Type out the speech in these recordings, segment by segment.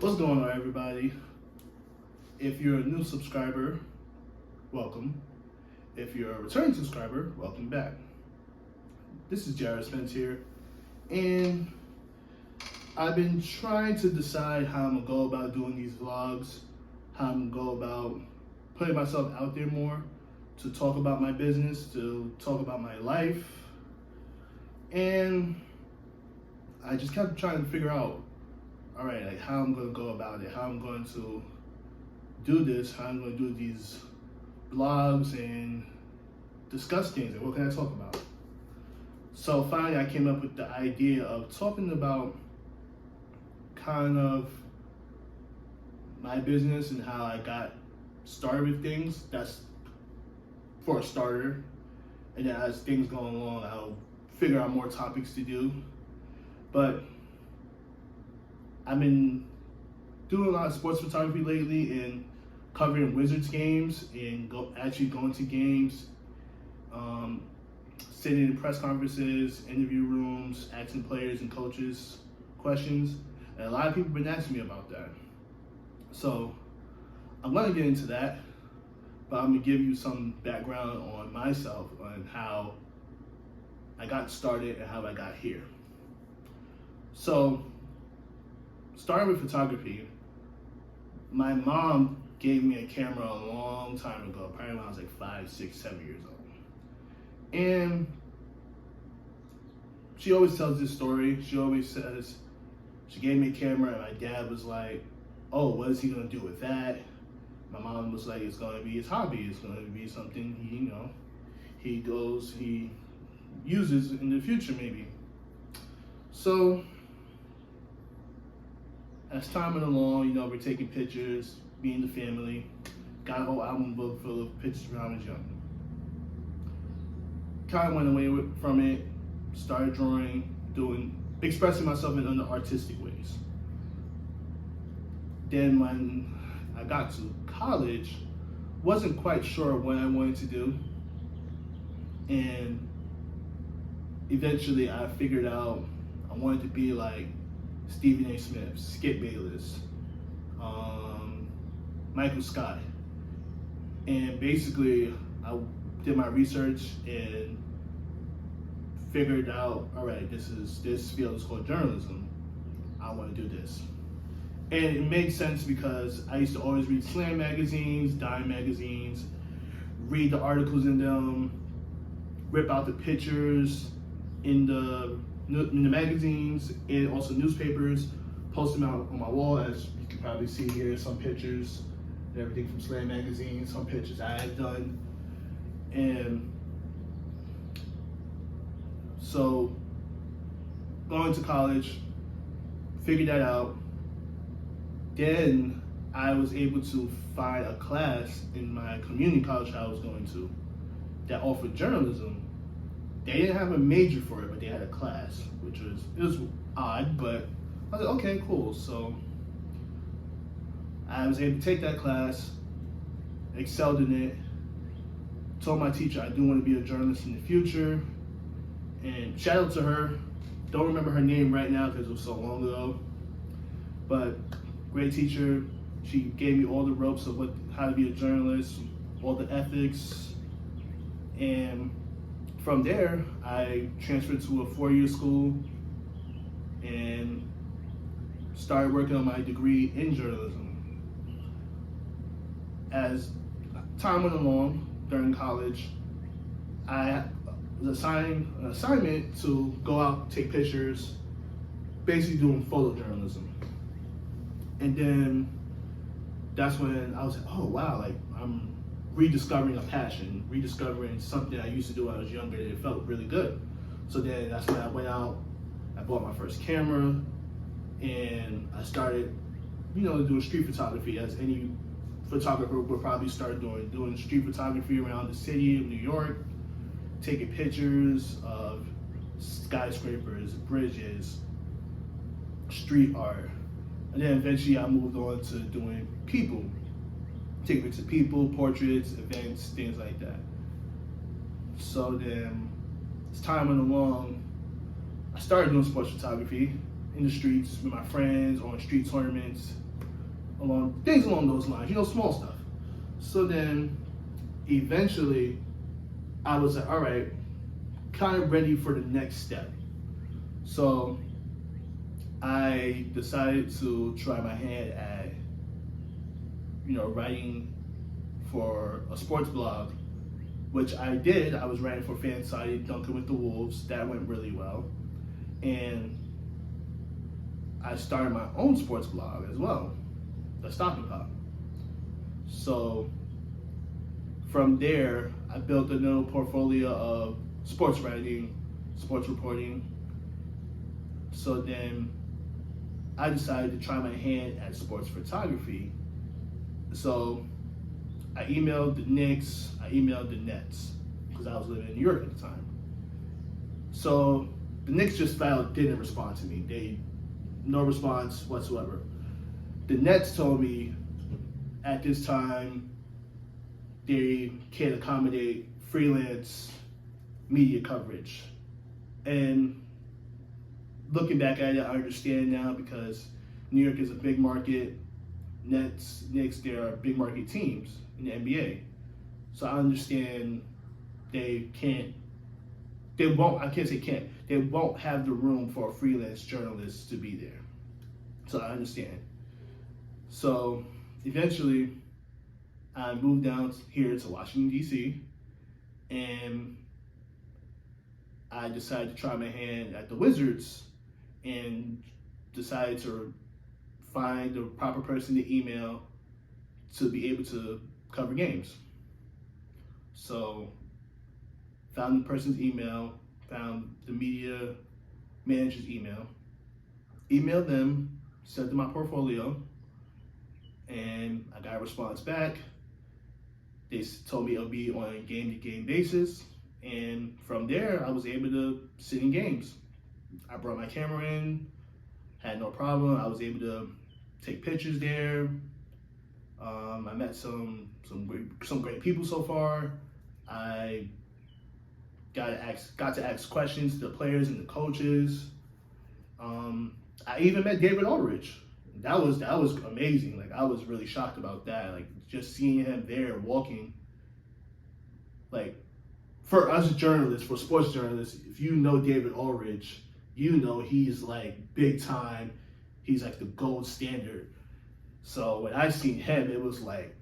What's going on, everybody? If you're a new subscriber, welcome. If you're a returning subscriber, welcome back. This is Jared Spence here, and I've been trying to decide how I'm gonna go about doing these vlogs, how I'm gonna go about putting myself out there more, to talk about my business, to talk about my life, and I just kept trying to figure out, all right, like how I'm gonna go about it, how I'm going to do this, how I'm gonna do these blogs and discuss things, and what can I talk about. So finally I came up with the idea of talking about kind of my business and how I got started with things. That's for a starter. And then as things go along, I'll figure out more topics to do. But I've been doing a lot of sports photography lately and covering Wizards games and actually going to games, sitting in press conferences, interview rooms, asking players and coaches questions. And a lot of people have been asking me about that. So I'm going to get into that, but I'm going to give you some background on myself, on how I got started and how I got here. So, starting with photography, my mom gave me a camera a long time ago, probably when I was like 5, 6, 7 years old. And she always tells this story. She always says, she gave me a camera and my dad was like, oh, what is he gonna do with that? My mom was like, it's gonna be his hobby. It's gonna be something he uses in the future maybe. So, as time went along, we're taking pictures, me and the family, got a whole album book full of pictures when I was young. Kind of went away from it, started drawing, expressing myself in other artistic ways. Then when I got to college, wasn't quite sure what I wanted to do. And eventually I figured out I wanted to be like Stephen A. Smith, Skip Bayless, Michael Scott. And basically I did my research and figured out, all right, this field is called journalism. I want to do this. And it made sense because I used to always read Slam magazines, Dime magazines, read the articles in them, rip out the pictures in the magazines and also newspapers, post them out on my wall. As you can probably see here, some pictures and everything from Slam magazine, some pictures I had done. And so going to college, figured that out. Then I was able to find a class in my community college I was going to that offered journalism. They didn't have a major for it, but they had a class, which was odd, but I was like, okay, cool. So I was able to take that class, excelled in it, told my teacher I do want to be a journalist in the future, and shout out to her. Don't remember her name right now because it was so long ago, but great teacher. She gave me all the ropes of how to be a journalist, all the ethics, and from there, I transferred to a 4-year school and started working on my degree in journalism. As time went along during college, I was assigned an assignment to go out, take pictures, basically doing photojournalism. And then that's when I was like, oh wow, like I'm rediscovering a passion, rediscovering something I used to do when I was younger and it felt really good. So then that's when I went out, I bought my first camera, and I started, doing street photography as any photographer would probably start doing street photography around the city of New York, taking pictures of skyscrapers, bridges, street art. And then eventually I moved on to doing people, taking pictures of people, portraits, events, things like that. So then, as time went along, I started doing sports photography in the streets with my friends, on street tournaments, along those lines, small stuff. So then eventually I was like, all right, kind of ready for the next step. So I decided to try my hand at, writing for a sports blog, which I did. I was writing for Fansided, Dunking with the Wolves. That went really well. And I started my own sports blog as well, the Stop and Pop. So from there, I built a little portfolio of sports writing, sports reporting. So then I decided to try my hand at sports photography. So I emailed the Knicks, I emailed the Nets, because I was living in New York at the time. So the Knicks just didn't respond to me. No response whatsoever. The Nets told me at this time they can't accommodate freelance media coverage. And looking back at it, I understand now, because New York is a big market. Nets, Knicks, they are big market teams in the NBA. So I understand they won't have the room for a freelance journalist to be there. So I understand. So eventually I moved down here to Washington, D.C., and I decided to try my hand at the Wizards and decided to find the proper person to email to be able to cover games. So found the person's email, found the media manager's email, emailed them, sent them my portfolio, and I got a response back. They told me it'll be on a game-to-game basis, and from there I was able to sit in games. I brought my camera in, had no problem. I was able to take pictures there. I met some great people so far. I got to ask questions to the players and the coaches. I even met David Aldridge. That was amazing. Like, I was really shocked about that. Like, just seeing him there walking. Like, for us journalists, for sports journalists, if you know David Aldridge, he's like big time. He's like the gold standard. So when I seen him, it was like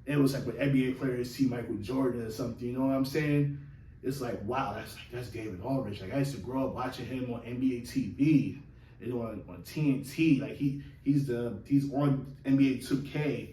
when NBA players see Michael Jordan or something. You know what I'm saying? It's like, wow, that's David Aldridge. Like, I used to grow up watching him on NBA TV and on TNT. Like, he's on NBA 2K,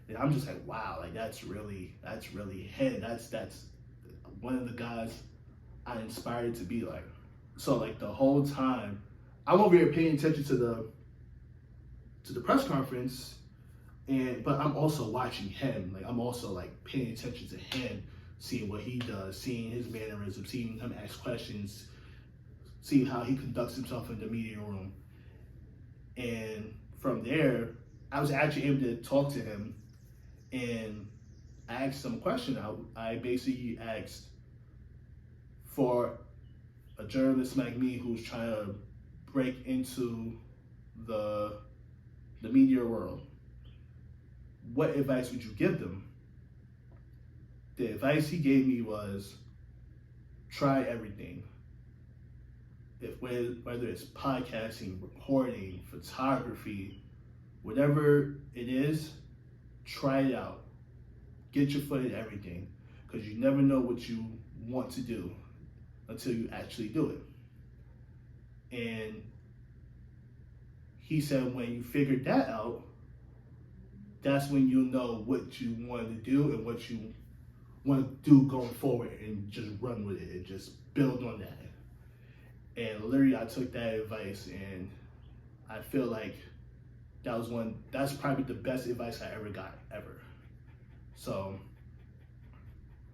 and I'm just like, wow, like that's really him. That's one of the guys I inspired to be like. So like the whole time, I'm over here paying attention to the press conference, but I'm also watching him. Like, I'm also like paying attention to him, seeing what he does, seeing his mannerisms, seeing him ask questions, seeing how he conducts himself in the media room. And from there, I was actually able to talk to him, and I asked him a question. I basically asked for a journalist like me who's trying to break into the media world, what advice would you give them? The advice he gave me was, try everything. Whether it's podcasting, reporting, photography, whatever it is, try it out. Get your foot in everything, because you never know what you want to do until you actually do it. And he said, when you figure that out, that's when you'll know what you want to do and what you want to do going forward, and just run with it and just build on that. And literally, I took that advice, and I feel like that's probably the best advice I ever got, ever. So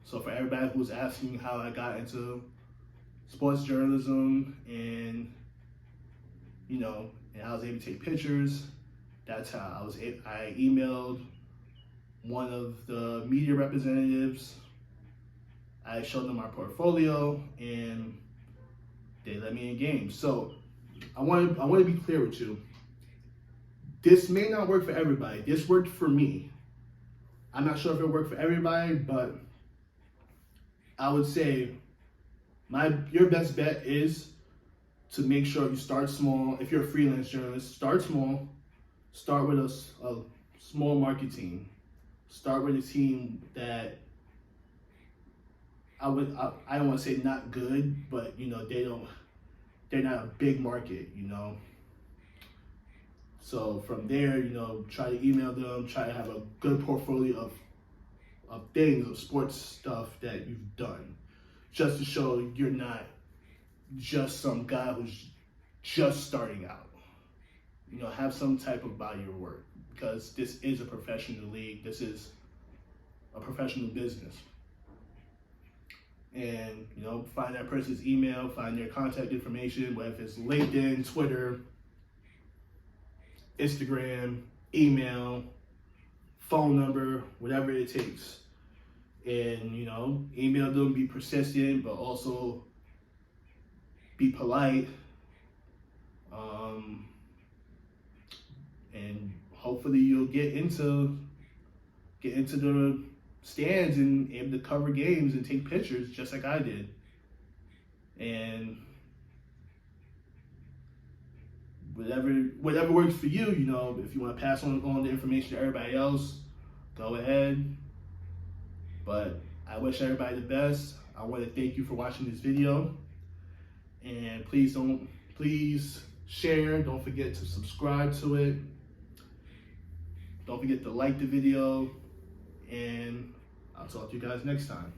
for everybody who's asking how I got into sports journalism, and I was able to take pictures, that's how I emailed one of the media representatives. I showed them my portfolio, and they let me in games. So I want to be clear with you. this may not work for everybody. This worked for me. I'm not sure if it worked for everybody, but I would say your best bet is to make sure you start small. If you're a freelance journalist, start small. Start with a small market team. Start with a team that I don't want to say not good, but they're not a big market, So from there, try to email them, try to have a good portfolio of things, of sports stuff that you've done, just to show you're not just some guy who's just starting out. Have some type of body of work, because this is a professional league. This is a professional business. And, find that person's email, find their contact information, whether it's LinkedIn, Twitter, Instagram, email, phone number, whatever it takes. And, email them, be persistent, but also be polite. And hopefully you'll get into the stands and able to cover games and take pictures just like I did. And whatever works for you, if you want to pass on the information to everybody else, go ahead. But I wish everybody the best. I want to thank you for watching this video. And please share. Don't forget to subscribe to it. Don't forget to like the video. And I'll talk to you guys next time.